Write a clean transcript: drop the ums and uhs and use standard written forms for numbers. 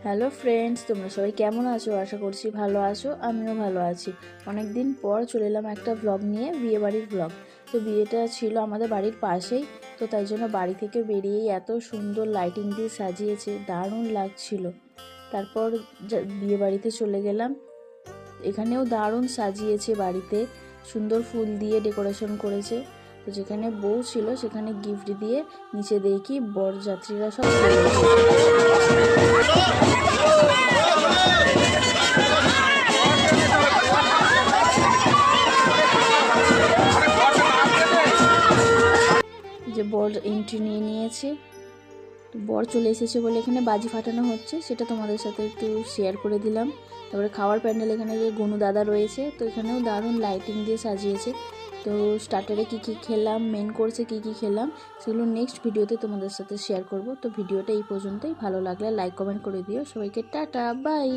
Hello friends, তোমরা সবাই কেমন আছো? আশা করছি ভালো আছো। আমিও ভালো আছি। অনেক দিন পর চলে এলাম একটা ব্লগ নিয়ে, বিয়ে বাড়ির ব্লগ। তো বিয়েটা ছিল আমাদের বাড়ির পাশেই, তো তাই জন্য বাড়ি থেকে বেরিয়েই এত সুন্দর লাইটিং দিয়ে সাজিয়েছে, দারুণ লাগছিল। তারপর বিয়ে বাড়িতে চলে গেলাম। এখানেও দারুণ সাজিয়েছে, বাড়িতে সুন্দর ফুল দিয়ে ডেকোরেশন করেছে। তো যেখানে বউ ছিল সেখানে গিফট দিয়ে নিচে দেখি বরযাত্রীরা সব যে বর এন্ট্রি নিয়ে নিয়েছে। তো বর চলে এসেছে বলে এখানে বাজি ফাটানো হচ্ছে, সেটা তোমাদের সাথে একটু শেয়ার করে দিলাম। তারপরে খাওয়ার প্যান্ডেল, এখানে যে গনু দাদা রয়েছে, তো এখানেও দারুণ লাইটিং দিয়ে সাজিয়েছে। তো স্টার্টারে কী কী খেলাম, মেন কোর্সে কী কী খেলাম, সেগুলো নেক্সট ভিডিওতে তোমাদের সাথে শেয়ার করব। তো ভিডিওটা এই পর্যন্তই। ভালো লাগলে লাইক কমেন্ট করে দিও। সবাইকে টাটা, বাই।